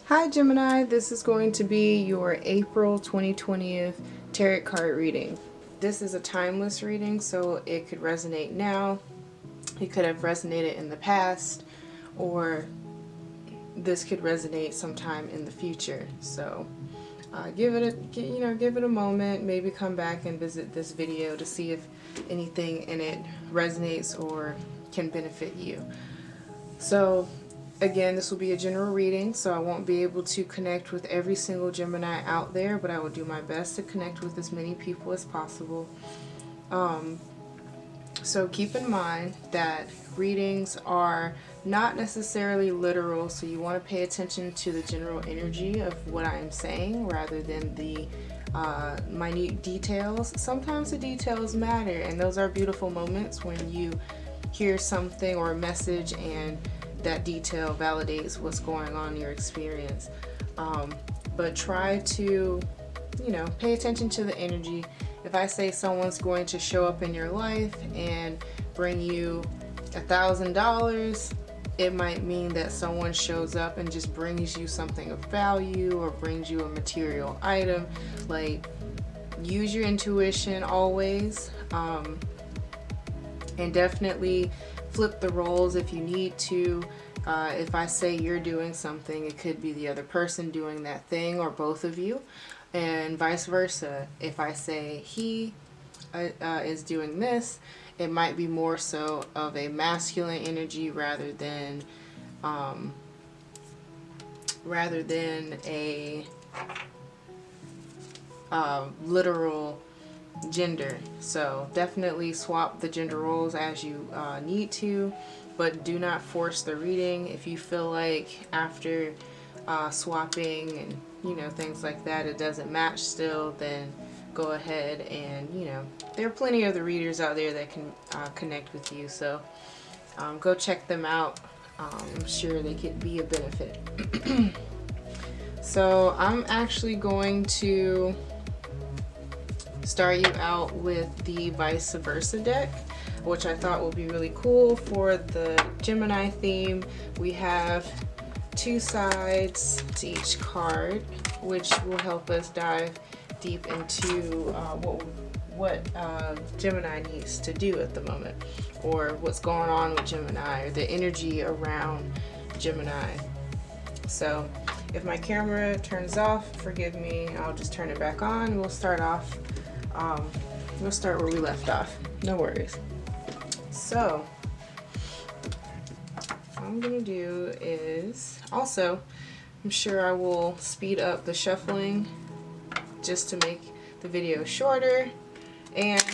Hi Gemini, this is going to be your April 2020 tarot card reading. This is a timeless reading, so it could resonate now, it could have resonated in the past, or this could resonate sometime in the future. So give it a moment, maybe come back and visit this video to see if anything in it resonates or can benefit you. So again, this will be a general reading, so I won't be able to connect with every single Gemini out there, but I will do my best to connect with as many people as possible. So keep in mind that readings are not necessarily literal, so you want to pay attention to the general energy of what I am saying rather than the minute details. Sometimes the details matter, and those are beautiful moments when you hear something or a message and that detail validates what's going on in your experience. But try to, pay attention to the energy. If I say someone's going to show up in your life and bring you $1,000, it might mean that someone shows up and just brings you something of value or brings you a material item. Like, use your intuition always, and definitely flip the roles if you need to. If I say you're doing something, it could be the other person doing that thing, or both of you, and vice versa. If I say he is doing this, it might be more so of a masculine energy rather than a literal gender. So definitely swap the gender roles as you need to, but do not force the reading. If you feel like after swapping and things like that it doesn't match still, then go ahead and there are plenty of the readers out there that can connect with you, so go check them out. I'm sure they could be a benefit. So I'm actually going to start you out with the vice versa deck, which I thought would be really cool for the Gemini theme. We have two sides to each card, which will help us dive deep into what Gemini needs to do at the moment, or what's going on with Gemini, or the energy around Gemini. So if my camera turns off, forgive me, I'll just turn it back on. We'll start where we left off. No worries. So what I'm gonna do is, also, I'm sure I will speed up the shuffling just to make the video shorter, and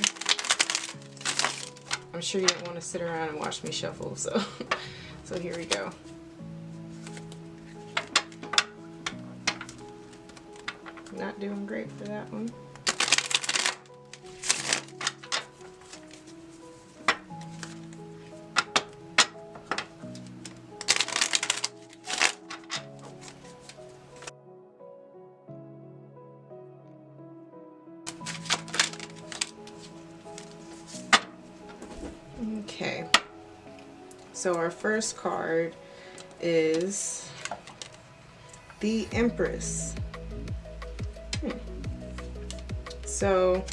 I'm sure you don't want to sit around and watch me shuffle, so so here we go. Not doing great for that one. Okay, so our first card is the Empress. So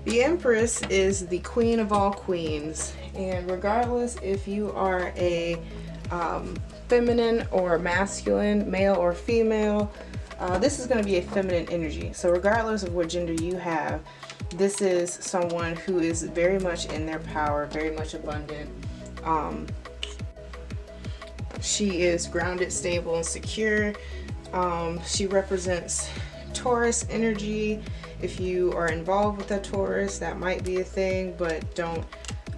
the Empress is the queen of all queens, and regardless if you are a feminine or masculine, male or female, this is going to be a feminine energy. So regardless of what gender you have, this is someone who is very much in their power, very much abundant. She is grounded, stable, and secure. She represents Taurus energy. If you are involved with a Taurus, that might be a thing, but don't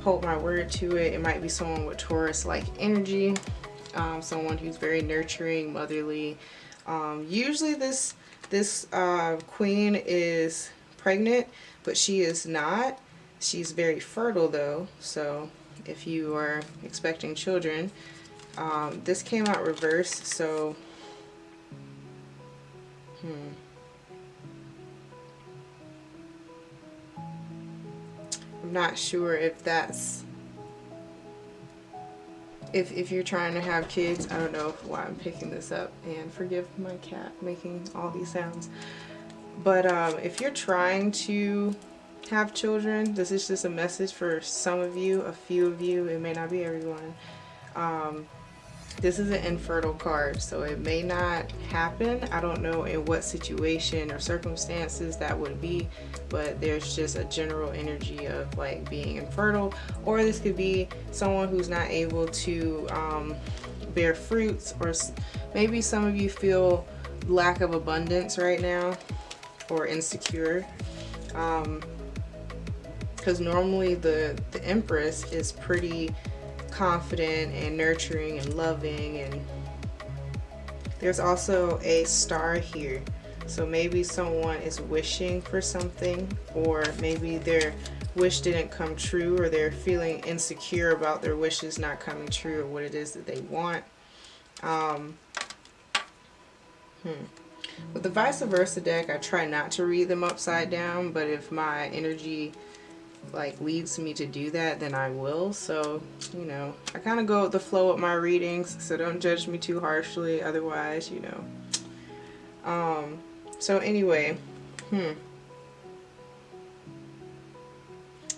hold my word to it. It might be someone with Taurus-like energy, someone who's very nurturing, motherly. Usually this queen is pregnant, but she is not. She's very fertile though, so if you are expecting children, this came out reversed, so I'm not sure if that's if you're trying to have kids, I don't know why I'm picking this up, and forgive my cat making all these sounds, but if you're trying to have children, this is just a message for some of you, a few of you, it may not be everyone. This is an infertile card, so it may not happen. I don't know in what situation or circumstances that would be, but there's just a general energy of like being infertile, or this could be someone who's not able to bear fruits, or maybe some of you feel lack of abundance right now or insecure, because normally the Empress is pretty confident and nurturing and loving, and there's also a star here, so maybe someone is wishing for something, or maybe their wish didn't come true, or they're feeling insecure about their wishes not coming true, or what it is that they want. With the vice versa deck, I try not to read them upside down, but if my energy like leads me to do that, then I will. So, you know, I kind of go with the flow of my readings, so don't judge me too harshly, otherwise, you know. So anyway,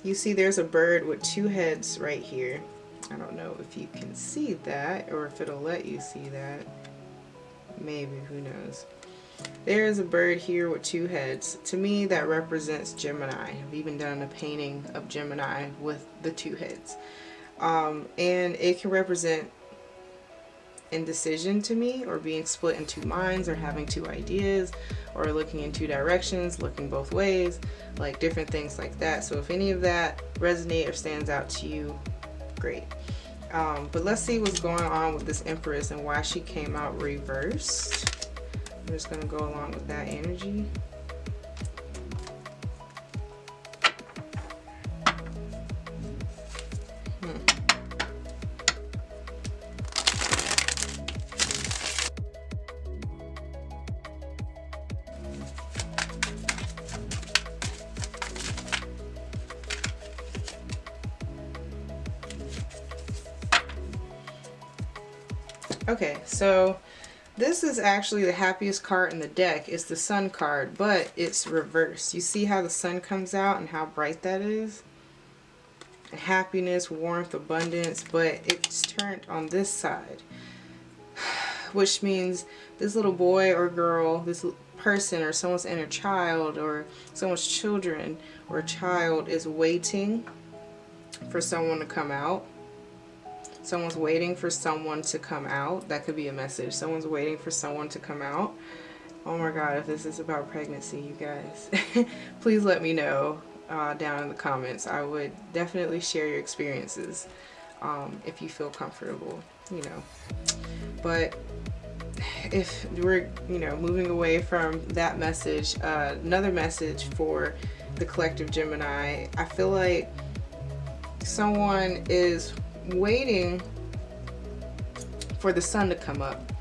you see there's a bird with two heads right here. I don't know if you can see that, or if it'll let you see that. Maybe, who knows. There is a bird here with two heads. To me, that represents Gemini. I've even done a painting of Gemini with the two heads. And it can represent indecision to me, or being split in two minds, or having two ideas, or looking in two directions, looking both ways, like different things like that. So if any of that resonates or stands out to you, great. But let's see what's going on with this Empress and why she came out reversed. I'm just going to go along with that energy. Okay, so this is actually the happiest card in the deck. It's the Sun card, but it's reversed. You see how the sun comes out and how bright that is? And happiness, warmth, abundance, but it's turned on this side. Which means this little boy or girl, this person or someone's inner child or someone's children or child is waiting for someone to come out. Someone's waiting for someone to come out. That could be a message. Someone's waiting for someone to come out. Oh my God, if this is about pregnancy, you guys, please let me know down in the comments. I would definitely share your experiences if you feel comfortable, you know. But if we're, you know, moving away from that message, another message for the collective Gemini, I feel like someone is waiting for the sun to come up,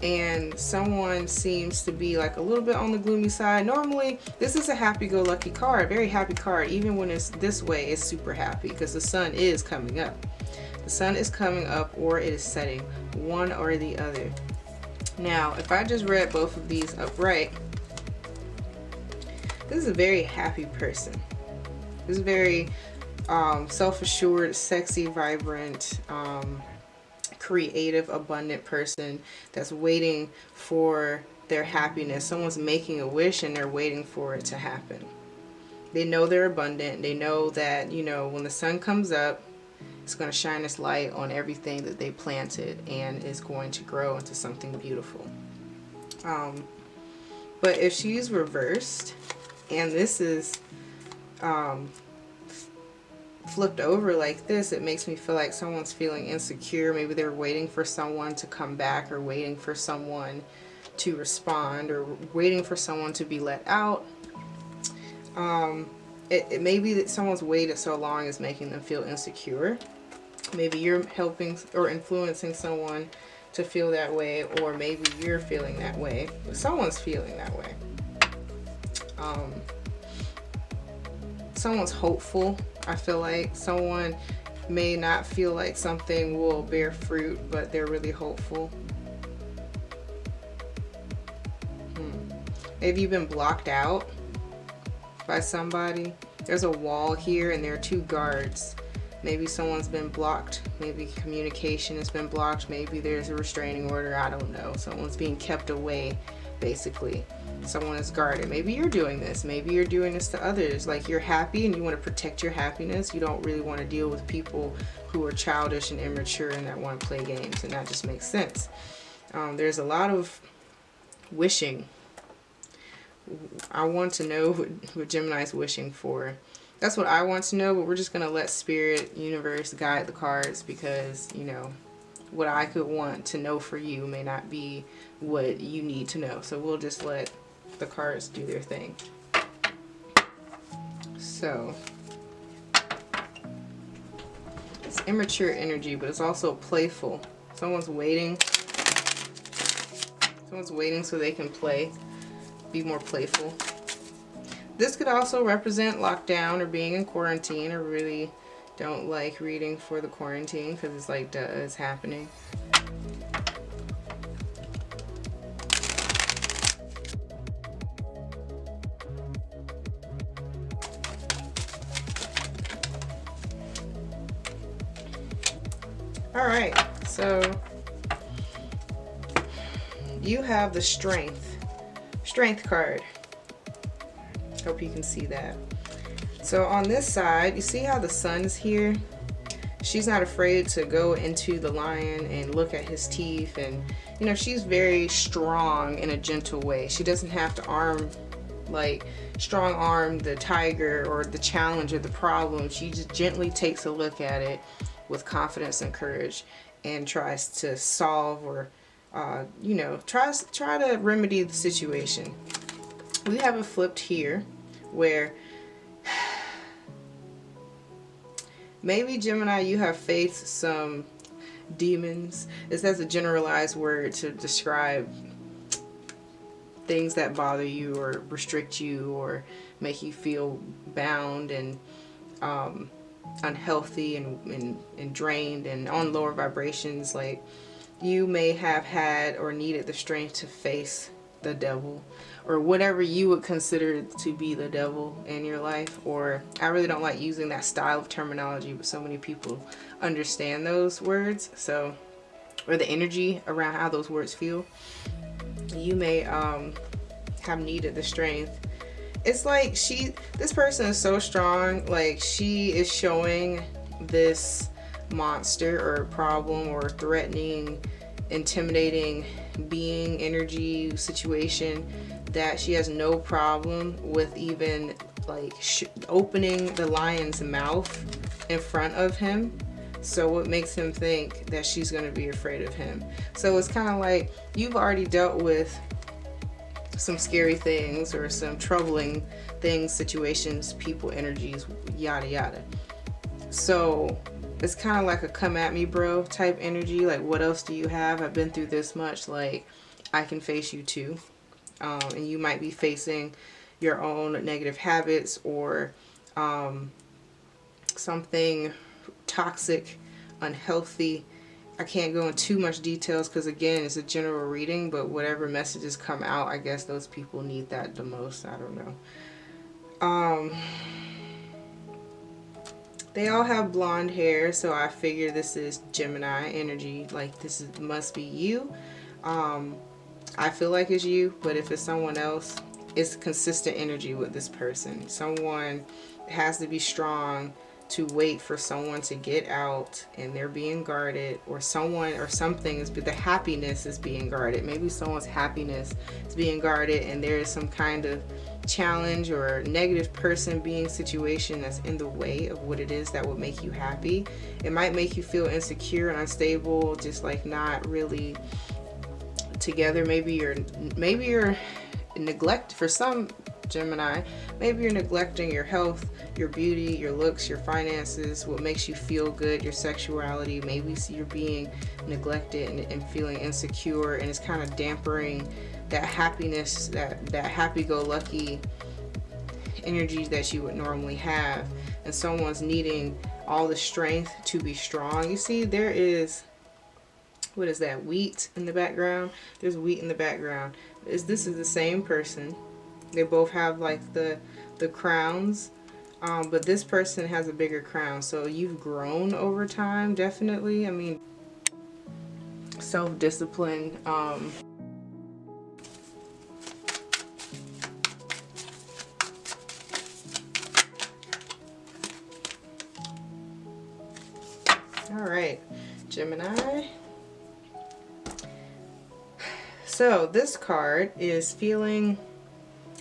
and someone seems to be like a little bit on the gloomy side. Normally this is a happy-go-lucky card, very happy card. Even when it's this way, it's super happy because the sun is coming up. The sun is coming up, or it is setting, one or the other. Now if I just read both of these upright, this is a very happy person. This is very self-assured, sexy, vibrant, creative, abundant person that's waiting for their happiness. Someone's making a wish and they're waiting for it to happen. They know they're abundant. They know that, you know, when the sun comes up, it's going to shine its light on everything that they planted, and is going to grow into something beautiful. But if she's reversed and this is flipped over like this, it makes me feel like someone's feeling insecure. Maybe they're waiting for someone to come back, or waiting for someone to respond, or waiting for someone to be let out. It may be that someone's waited so long is making them feel insecure. Maybe you're helping or influencing someone to feel that way, or maybe you're feeling that way, but someone's feeling that way. Someone's hopeful. I feel like someone may not feel like something will bear fruit, but they're really hopeful. Maybe you've been blocked out by somebody. There's a wall here and there are two guards. Maybe someone's been blocked. Maybe communication has been blocked. Maybe there's a restraining order. I don't know. Someone's being kept away, basically. Someone is guarded. Maybe you're doing this. Maybe you're doing this to others. Like, you're happy and you want to protect your happiness. You don't really want to deal with people who are childish and immature and that want to play games. And that just makes sense. There's a lot of wishing. I want to know what Gemini is wishing for. That's what I want to know, but we're just going to let Spirit, Universe guide the cards, because, you know, what I could want to know for you may not be what you need to know. So we'll just let the cards do their thing. So, it's immature energy, but it's also playful. Someone's waiting. Someone's waiting so they can play, be more playful. This could also represent lockdown or being in quarantine. I really don't like reading for the quarantine because it's like, duh, it's happening. Alright, so you have the Strength card. Hope you can see that. So on this side, you see how the sun's here? She's not afraid to go into the lion and look at his teeth, and you know, she's very strong in a gentle way. She doesn't have to strong arm the tiger or the challenge or the problem. She just gently takes a look at it with confidence and courage and tries to solve or you know, try to remedy the situation. We have it flipped here, where maybe Gemini, you have faced some demons. This has a generalized word to describe things that bother you or restrict you or make you feel bound and unhealthy and drained and on lower vibrations. Like, you may have had or needed the strength to face the devil or whatever you would consider to be the devil in your life. Or I really don't like using that style of terminology, but so many people understand those words, so, or the energy around how those words feel. You may have needed the strength. It's like this person is so strong, like she is showing this monster or problem or threatening, intimidating being, energy, situation, that she has no problem with even like opening the lion's mouth in front of him. So what makes him think that she's going to be afraid of him? So it's kind of like you've already dealt with some scary things or some troubling things, situations, people, energies, yada yada. So it's kind of like a come at me bro type energy. Like, what else do you have? I've been through this much. Like, I can face you too. And you might be facing your own negative habits or something toxic, unhealthy. I can't go into too much details because, again, it's a general reading, but whatever messages come out, I guess those people need that the most. I don't know. They all have blonde hair, so I figure this is Gemini energy. Like, must be you. I feel like it's you, but if it's someone else, it's consistent energy with this person. Someone has to be strong to wait for someone to get out and they're being guarded, or someone or something is, the happiness is being guarded. Maybe someone's happiness is being guarded and there is some kind of challenge or negative person, being, situation that's in the way of what it is that would make you happy. It might make you feel insecure and unstable, just like not really together. Maybe you're neglect for some Gemini. Maybe you're neglecting your health, your beauty, your looks, your finances, what makes you feel good, your sexuality. Maybe you're being neglected and feeling insecure, and it's kind of dampering that happiness, that happy-go-lucky energy that you would normally have. And someone's needing all the strength to be strong. You see, there is, what is that, wheat in the background? There's wheat in the background. This is the same person. They both have like the crowns, but this person has a bigger crown. So you've grown over time, definitely. I mean, self-discipline. All right, Gemini. So this card is feeling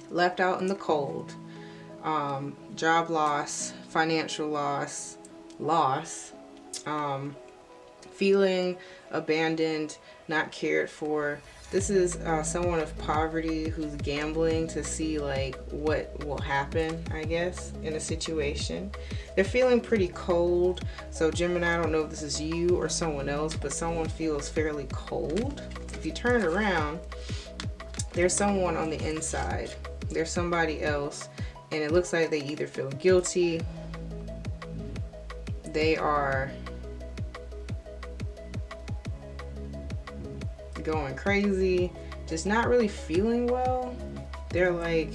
left out in the cold. Job loss, financial loss, feeling abandoned, not cared for. This is someone of poverty who's gambling to see like what will happen, I guess, in a situation. They're feeling pretty cold. So Gemini, I don't know if this is you or someone else, but someone feels fairly cold. If you turn around, there's someone on the inside. There's somebody else, and it looks like they either feel guilty, they are going crazy, just not really feeling well. They're like,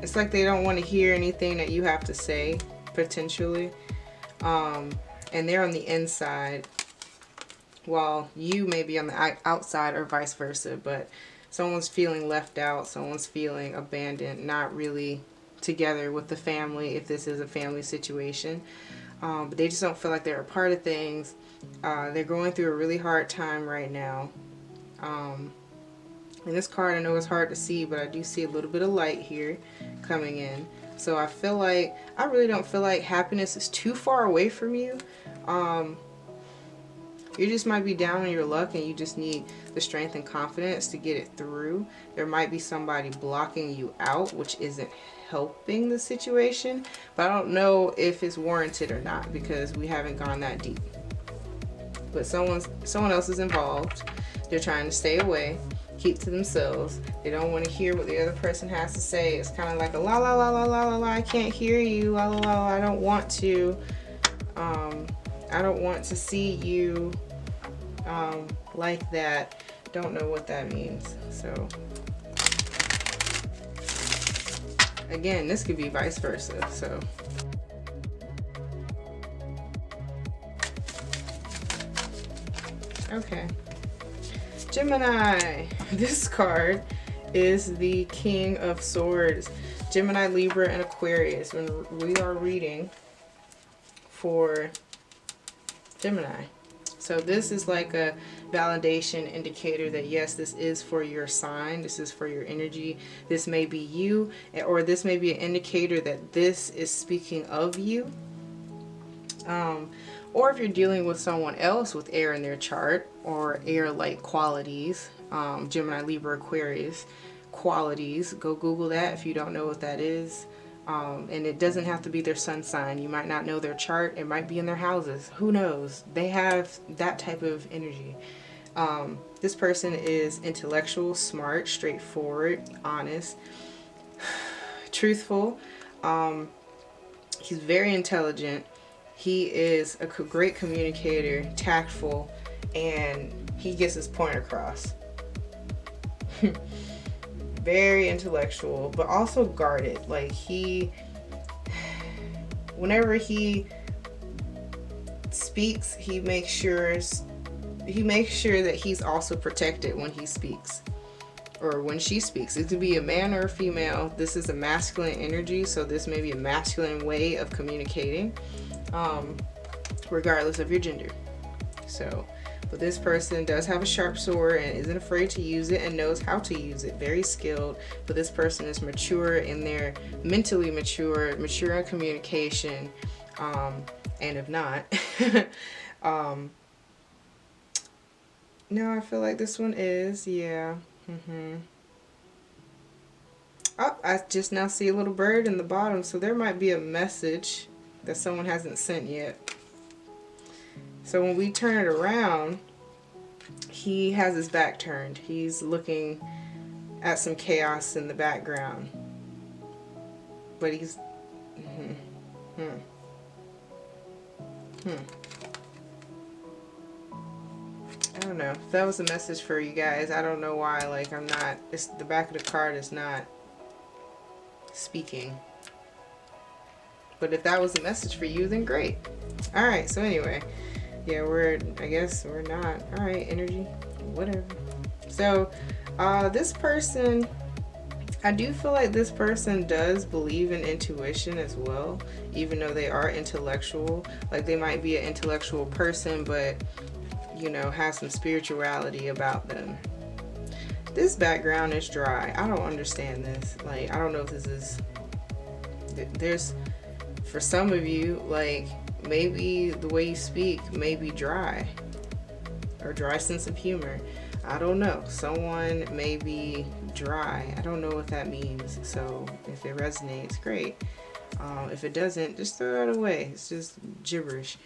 it's like they don't want to hear anything that you have to say, potentially. And they're on the inside while you may be on the outside, or vice versa. But someone's feeling left out, someone's feeling abandoned, not really together with the family if this is a family situation. But they just don't feel like they're a part of things. They're going through a really hard time right now. In this card, I know it's hard to see, but I do see a little bit of light here coming in. So I feel like, I really don't feel like happiness is too far away from you. You just might be down on your luck and you just need the strength and confidence to get it through. There might be somebody blocking you out, which isn't helping the situation, but I don't know if it's warranted or not because we haven't gone that deep. But someone else is involved. They're trying to stay away, keep to themselves. They don't want to hear what the other person has to say. It's kind of like a la la la la la la la, I can't hear you, la la la, I don't want to. I don't want to see you like that. Don't know what that means. So again, this could be vice versa. So okay, Gemini, this card is the King of Swords. Gemini, Libra, and Aquarius. When we are reading for Gemini. So this is like a validation indicator that yes, this is for your sign, this is for your energy, this may be you, or this may be an indicator that this is speaking of you. Or if you're dealing with someone else with air in their chart, or air-like qualities, Gemini, Libra, Aquarius qualities, go Google that if you don't know what that is. And it doesn't have to be their sun sign. You might not know their chart. It might be in their houses. Who knows? They have that type of energy. This person is intellectual, smart, straightforward, honest, truthful. He's very intelligent. He is a great communicator, tactful, and he gets his point across. Very intellectual, but also guarded. Like whenever he speaks, he makes sure that he's also protected when he speaks, or when she speaks. It could be a man or a female. This is a masculine energy, so this may be a masculine way of communicating, regardless of your gender. So, but this person does have a sharp sword and isn't afraid to use it and knows how to use it. Very skilled. But this person is mature in their mentally mature in communication, and if not, no, I feel like this one is, yeah. Oh, I just now see a little bird in the bottom, so there might be a message that someone hasn't sent yet. So when we turn it around, he has his back turned. He's looking at some chaos in the background. but he's I don't know. If that was a message for you guys, I don't know why. Like, I'm not. It's the back of the card is not speaking. But if that was a message for you, then great. All right. So anyway, yeah, I guess we're not. All right, energy, whatever. So, this person, I do feel like this person does believe in intuition as well, even though they are intellectual. Like, they might be an intellectual person, but, you know, have some spirituality about them. This background is dry. I don't understand this. Like, I don't know if this is, there's, for some of you, like, maybe the way you speak may be dry, or dry sense of humor. I don't know. Someone may be dry. I don't know what that means. So if it resonates, great. If it doesn't, just throw it away. It's just gibberish.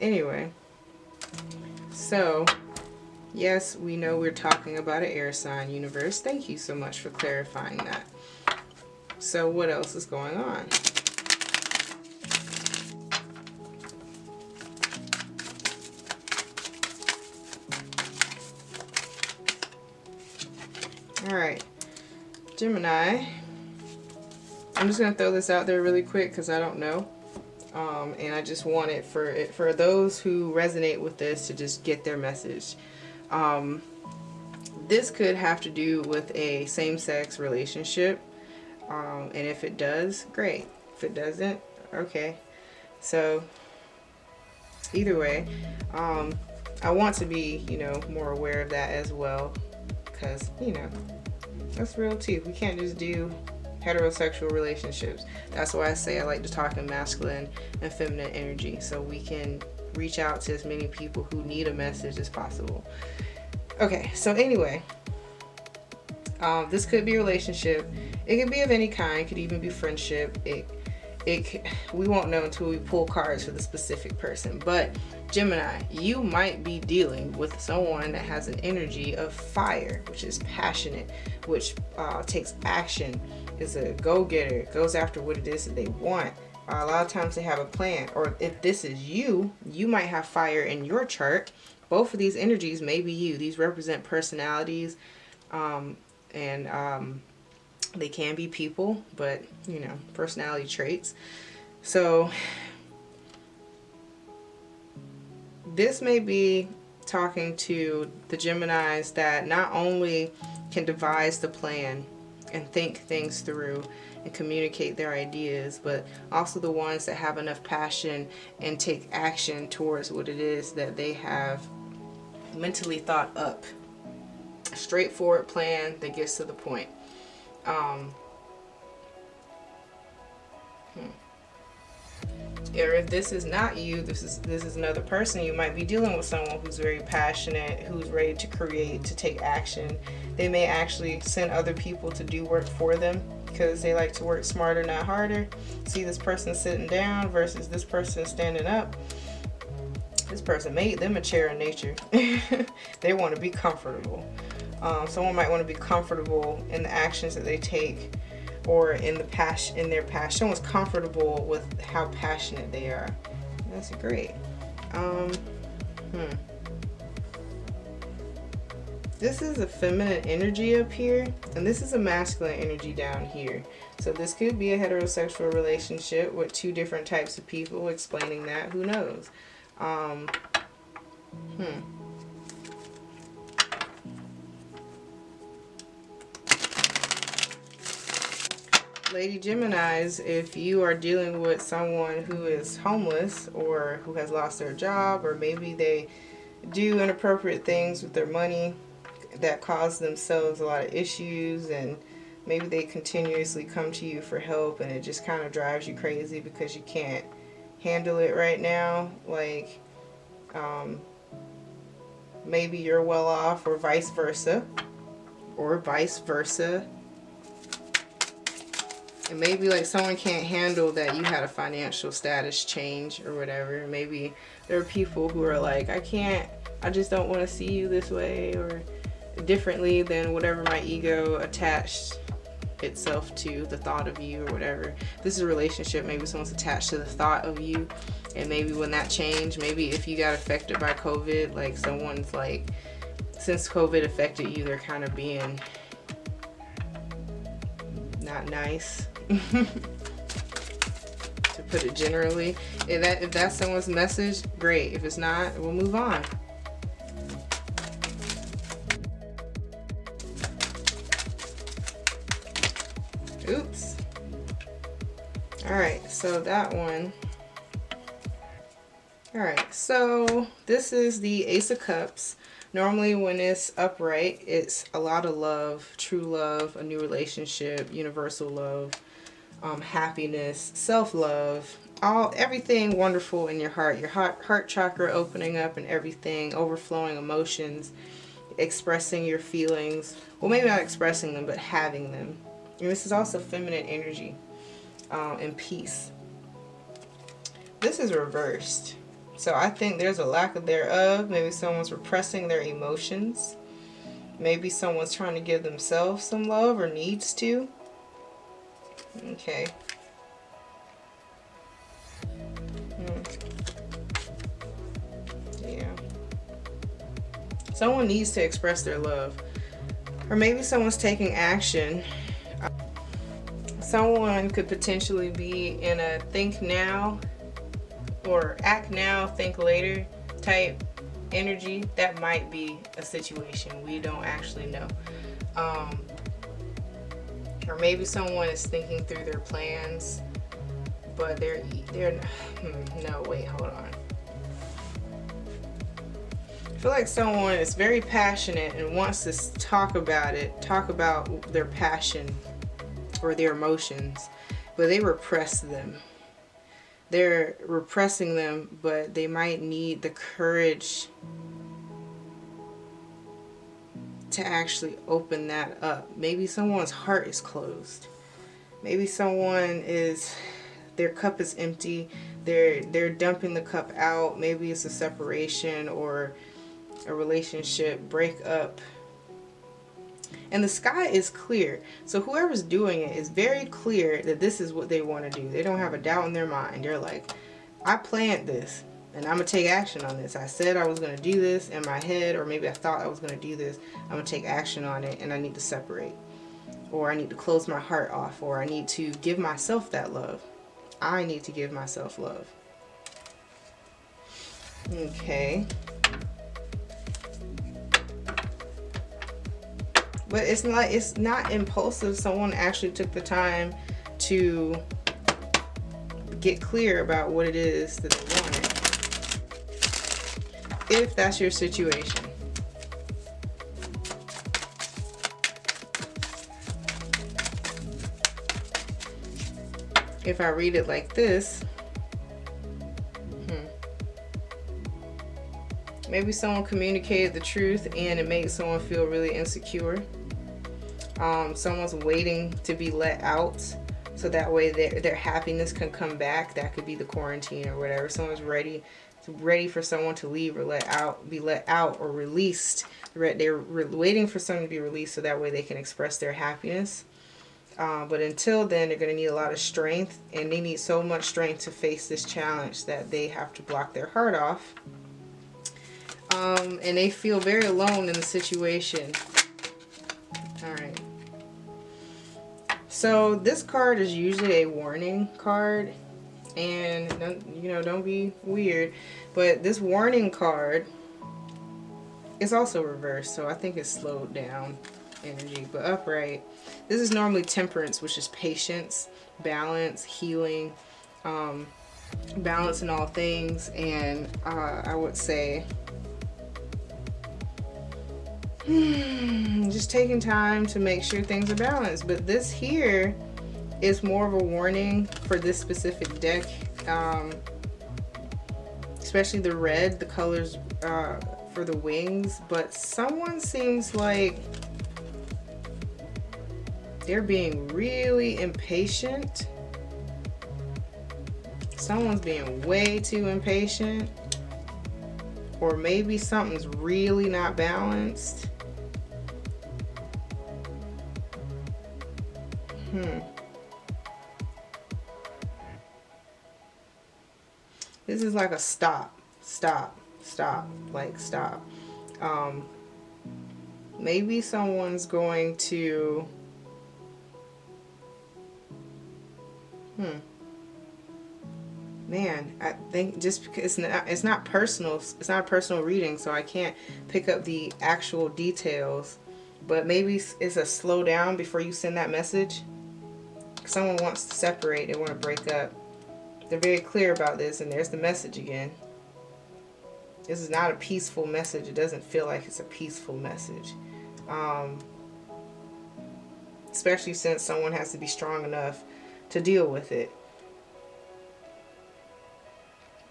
Anyway, so yes, we know we're talking about an air sign, universe. Thank you so much for clarifying that. So what else is going on? All right, Gemini, I'm just going to throw this out there really quick because I don't know. And I just want it for those who resonate with this to just get their message. This could have to do with a same-sex relationship. And if it does, great. If it doesn't, okay. So either way, I want to be, you know, more aware of that as well. Because, you know, that's real too. We can't just do heterosexual relationships. That's why I say I like to talk in masculine and feminine energy, so we can reach out to as many people who need a message as possible. Okay, so anyway, this could be a relationship. It could be of any kind. It could even be friendship. We won't know until we pull cards for the specific person. But Gemini, you might be dealing with someone that has an energy of fire, which is passionate, which takes action, is a go-getter, goes after what it is that they want. A lot of times they have a plan. Or if this is you, you might have fire in your chart. Both of these energies may be you. These represent personalities, and they can be people, but, you know, personality traits. So this may be talking to the Geminis that not only can devise the plan and think things through and communicate their ideas, but also the ones that have enough passion and take action towards what it is that they have mentally thought up. A straightforward plan that gets to the point. Or if this is not you, this is another person, you might be dealing with someone who's very passionate, who's ready to create, to take action. They may actually send other people to do work for them because they like to work smarter, not harder. See this person sitting down versus this person standing up. This person made them a chair in nature. They want to be comfortable. Someone might want to be comfortable in the actions that they take, or in their passion. Someone's comfortable with how passionate they are. That's great. This is a feminine energy up here, and this is a masculine energy down here. So this could be a heterosexual relationship with two different types of people. Explaining that, who knows? Lady Geminis, if you are dealing with someone who is homeless or who has lost their job, or maybe they do inappropriate things with their money that cause themselves a lot of issues, and maybe they continuously come to you for help and it just kind of drives you crazy because you can't handle it right now, like maybe you're well off, or vice versa, and maybe like someone can't handle that you had a financial status change or whatever. Maybe there are people who are like, I just don't want to see you this way or differently than whatever my ego attached itself to the thought of you or whatever. This is a relationship, maybe someone's attached to the thought of you, and maybe when that changed, maybe if you got affected by COVID, like someone's like, since COVID affected you, they're kind of being not nice. To put it generally. If that's someone's message, great. If it's not, we'll move on. Oops. Alright, so that one. Alright, so this is the Ace of Cups. Normally when it's upright, it's a lot of love, true love, a new relationship, universal love, happiness, self-love, everything wonderful in your heart chakra opening up and everything, overflowing emotions, expressing your feelings. Well, maybe not expressing them, but having them. And this is also feminine energy and peace. This is reversed. So I think there's a lack of thereof. Maybe someone's repressing their emotions. Maybe someone's trying to give themselves some love or needs to. Okay. Yeah. Someone needs to express their love. Or maybe someone's taking action. Someone could potentially be in a think now or act now, think later type energy. That might be a situation. We don't actually know. Or maybe someone is thinking through their plans, but they're no, wait, hold on. I feel like someone is very passionate and wants to talk about their passion or their emotions, but they repress them. They're repressing them, but they might need the courage to actually open that up. Maybe someone's heart is closed. Maybe someone is, their cup is empty. They're dumping the cup out. Maybe it's a separation or a relationship breakup. And the sky is clear. So whoever's doing it is very clear that this is what they want to do. They don't have a doubt in their mind. They're like, I planned this and I'm going to take action on this. I said I was going to do this in my head, or maybe I thought I was going to do this. I'm going to take action on it, and I need to separate. Or I need to close my heart off, or I need to give myself that love. I need to give myself love. Okay. But it's not impulsive. Someone actually took the time to get clear about what it is that they wanted. If that's your situation. If I read it like this, maybe someone communicated the truth and it made someone feel really insecure. Someone's waiting to be let out, so that way their happiness can come back. That could be the quarantine or whatever. Someone's ready for someone to leave or be let out or released. They're waiting for someone to be released so that way they can express their happiness. But until then, they're going to need a lot of strength, and they need so much strength to face this challenge that they have to block their heart off. And they feel very alone in the situation. Alright. So this card is usually a warning card. And don't be weird, but this warning card is also reversed, so I think it's slowed down energy. But upright, this is normally temperance, which is patience, balance, healing, balance in all things. And I would say just taking time to make sure things are balanced. But this here is more of a warning for this specific deck, especially the red, the colors for the wings. But someone seems like they're being really impatient. Someone's being way too impatient, or maybe something's really not balanced. This is like a stop, like stop. Maybe someone's going to, man, I think just because it's not personal, it's not a personal reading, so I can't pick up the actual details, but maybe it's a slow down before you send that message. Someone wants to separate, they want to break up. They're very clear about this, and there's the message again. This is not a peaceful message. It doesn't feel like it's a peaceful message. Especially since someone has to be strong enough to deal with it.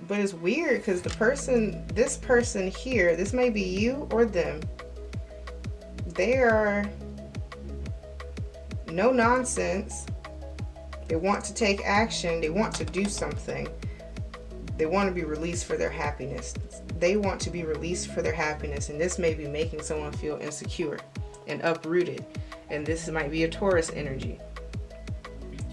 But it's weird because this person here, this may be you or them. They are no nonsense. They want to take action. They want to do something. They want to be released for their happiness. They want to be released for their happiness, and this may be making someone feel insecure and uprooted. And this might be a Taurus energy,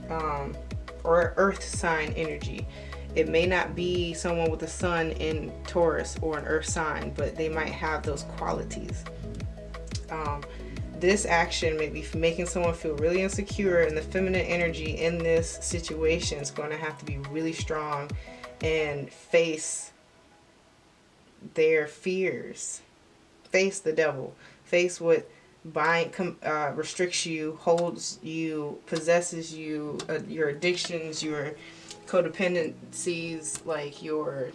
or an earth sign energy. It may not be someone with the sun in Taurus or an earth sign, but they might have those qualities. This action may be making someone feel really insecure, and the feminine energy in this situation is going to have to be really strong and face their fears, face the devil, face what restricts you, holds you, possesses you, your addictions, your codependencies, like your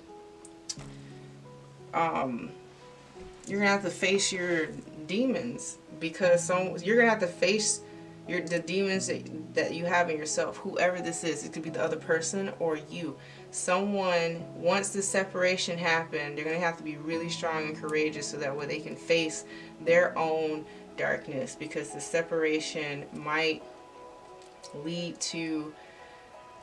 you're gonna have to face your demons, because you're gonna have to face the demons that you have in yourself. Whoever this is, it could be the other person or you. Someone, once the separation happened, they're gonna have to be really strong and courageous so that way they can face their own darkness, because the separation might lead to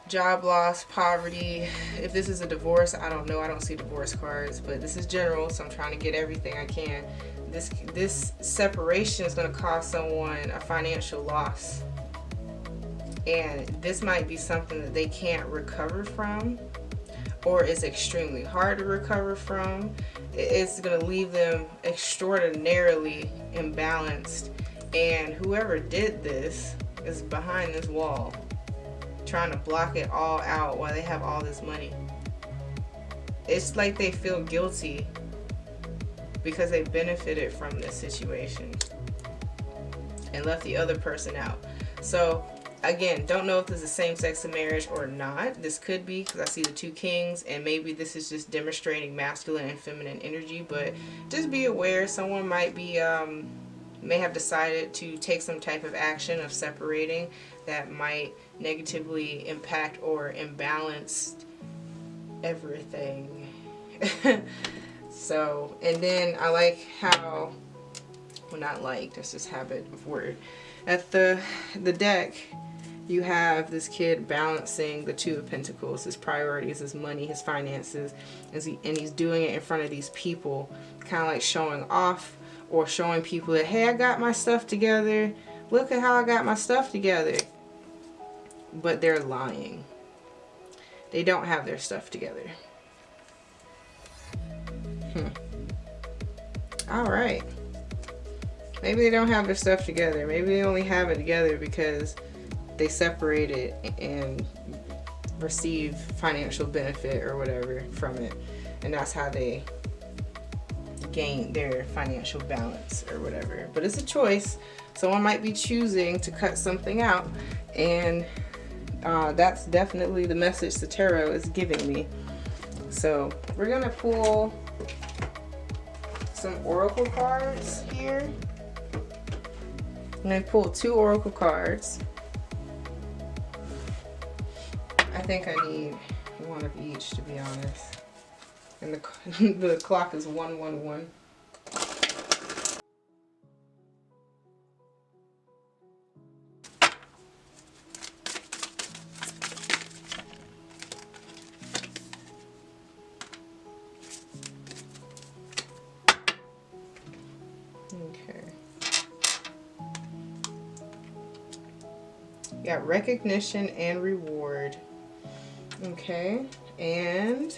job loss, poverty. If this is a divorce, I don't know. I don't see divorce cards, but this is general, so I'm trying to get everything I can. This separation is going to cause someone a financial loss, and this might be something that they can't recover from, or is extremely hard to recover from. It's going to leave them extraordinarily imbalanced, and whoever did this is behind this wall trying to block it all out while they have all this money. It's like they feel guilty because they benefited from this situation and left the other person out. So again, don't know if this is same-sex marriage or not. This could be, because I see the two kings, and maybe this is just demonstrating masculine and feminine energy. But just be aware, someone might be may have decided to take some type of action of separating that might negatively impact or imbalance everything. So, and then I like how, well, not like, that's just habit of word. At the deck, you have this kid balancing the Two of Pentacles, his priorities, his money, his finances, and he's doing it in front of these people, kind of like showing off, or showing people that, hey, I got my stuff together. Look at how I got my stuff together. But they're lying. They don't have their stuff together. Alright. Maybe they don't have their stuff together. Maybe they only have it together because they separated and receive financial benefit or whatever from it. And that's how they gain their financial balance or whatever. But it's a choice. Someone might be choosing to cut something out, and that's definitely the message the tarot is giving me. So we're gonna pull some oracle cards here. I'm gonna pull 2 oracle cards. I think I need one of each, to be honest. And the clock is 111. got recognition and reward. Okay, and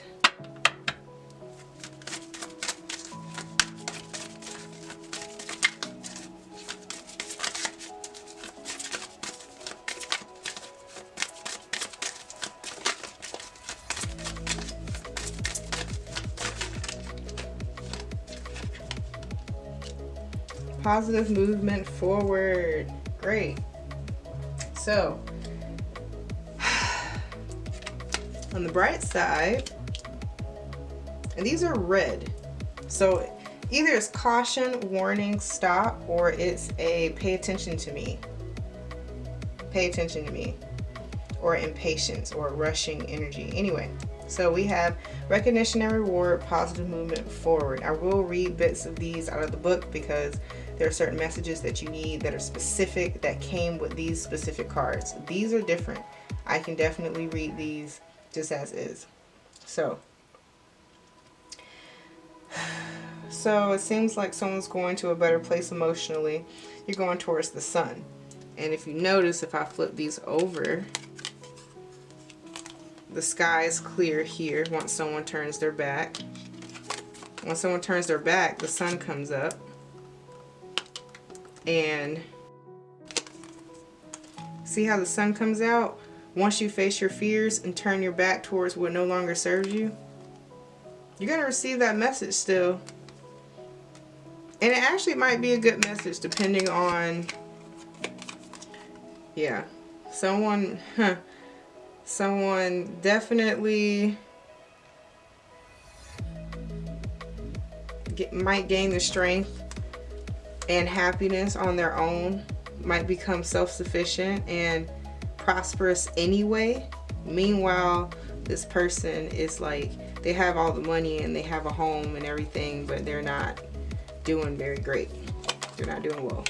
positive movement forward. Great. So on the bright side, and these are red, so either it's caution, warning, stop, or it's a pay attention to me, or impatience or rushing energy. Anyway, so we have recognition and reward, positive movement forward. I will read bits of these out of the book because there are certain messages that you need that are specific, that came with these specific cards. These are different. I can definitely read these just as is. So it seems like someone's going to a better place emotionally. You're going towards the sun. And if you notice, if I flip these over, the sky is clear here once someone turns their back. Once someone turns their back, the sun comes up. And see how the sun comes out? Once you face your fears and turn your back towards what no longer serves you, you're going to receive that message still. And it actually might be a good message depending on, yeah, someone definitely might gain the strength and happiness on their own, might become self-sufficient and prosperous anyway. Meanwhile, this person is like, they have all the money and they have a home and everything, but they're not doing very great. They're not doing well.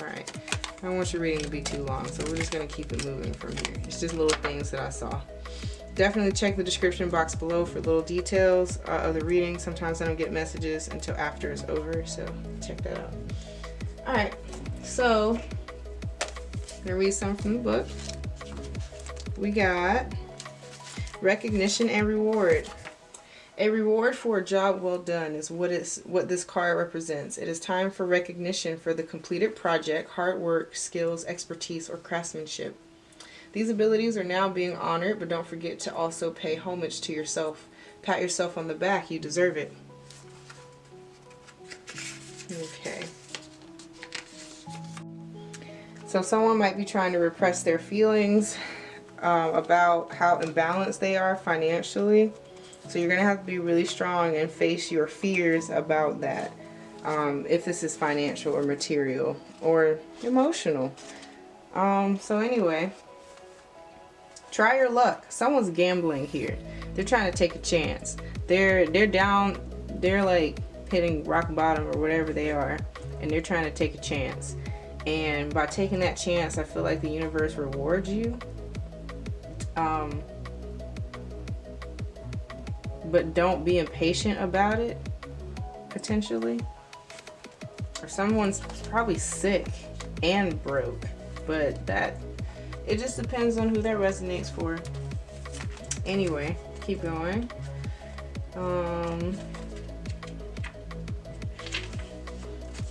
All right, I don't want your reading to be too long, so we're just going to keep it moving from here. It's just little things that I saw. Definitely check the description box below for little details of the reading. Sometimes I don't get messages until after it's over, so check that out. All right, so I'm gonna read some from the book. We got recognition and reward. A reward for a job well done is what this card represents. It is time for recognition for the completed project, hard work, skills, expertise, or craftsmanship. These abilities are now being honored, but don't forget to also pay homage to yourself. Pat yourself on the back, you deserve it. Okay. So someone might be trying to repress their feelings about how imbalanced they are financially. So you're going to have to be really strong and face your fears about that. If this is financial or material or emotional. So anyway, try your luck. Someone's gambling here. They're trying to take a chance. They're down. They're like hitting rock bottom or whatever they are. And they're trying to take a chance. And by taking that chance, I feel like the universe rewards you. But don't be impatient about it, potentially. Or someone's probably sick and broke. But it just depends on who that resonates for. Anyway, keep going.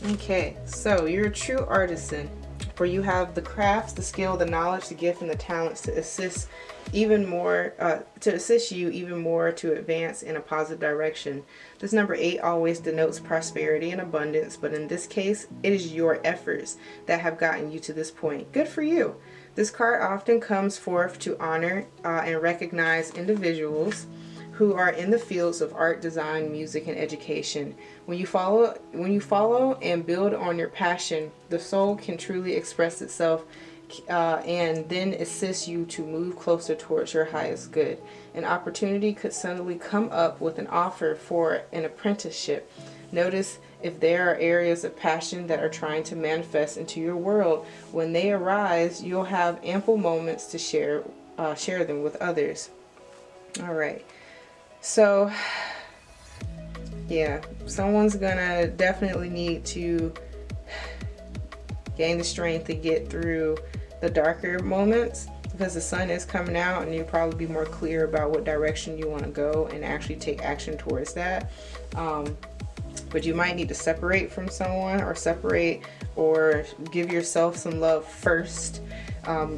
Okay, so you're a true artisan, for you have the crafts, the skill, the knowledge, the gift, and the talents to assist you even more to advance in a positive direction. This number 8 always denotes prosperity and abundance, but in this case, it is your efforts that have gotten you to this point. Good for you. This card often comes forth to honor and recognize individuals who are in the fields of art, design, music, and education. When you follow and build on your passion, the soul can truly express itself and then assist you to move closer towards your highest good. An opportunity could suddenly come up with an offer for an apprenticeship. Notice if there are areas of passion that are trying to manifest into your world. When they arise, you'll have ample moments to share them with others. All right. So, yeah, someone's gonna definitely need to gain the strength to get through the darker moments, because the sun is coming out and you'll probably be more clear about what direction you want to go and actually take action towards that. But you might need to separate from someone, or give yourself some love first.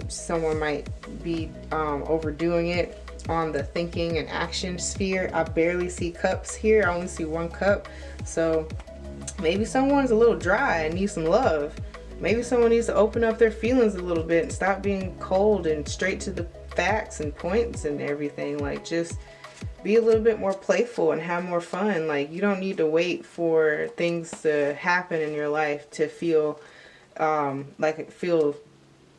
Someone might be overdoing it on the thinking and action sphere. I barely see cups here. I only see one cup. So maybe someone's a little dry and needs some love. Maybe someone needs to open up their feelings a little bit and stop being cold and straight to the facts and points and everything. Like, just be a little bit more playful and have more fun. Like, you don't need to wait for things to happen in your life to feel feel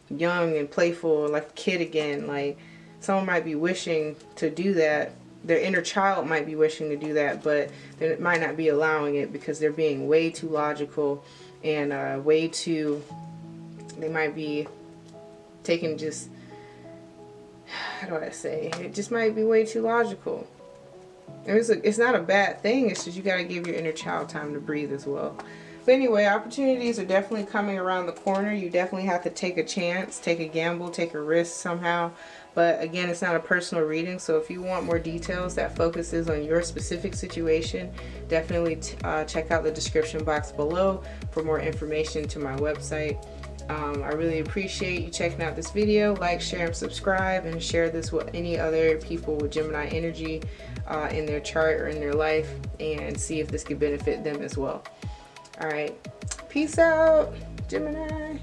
young and playful, like a kid again. Like, someone might be wishing to do that. Their inner child might be wishing to do that, but they might not be allowing it because they're being way too logical and they might be taking just, how do I say, it just might be way too logical. It's not a bad thing, it's just you got to give your inner child time to breathe as well. But anyway, opportunities are definitely coming around the corner. You definitely have to take a chance, take a gamble, take a risk somehow. But again, it's not a personal reading, so if you want more details that focuses on your specific situation, definitely check out the description box below for more information to my website. I really appreciate you checking out this video. Like, share, and subscribe, and share this with any other people with Gemini energy in their chart or in their life, and see if this could benefit them as well. All right, peace out, Gemini.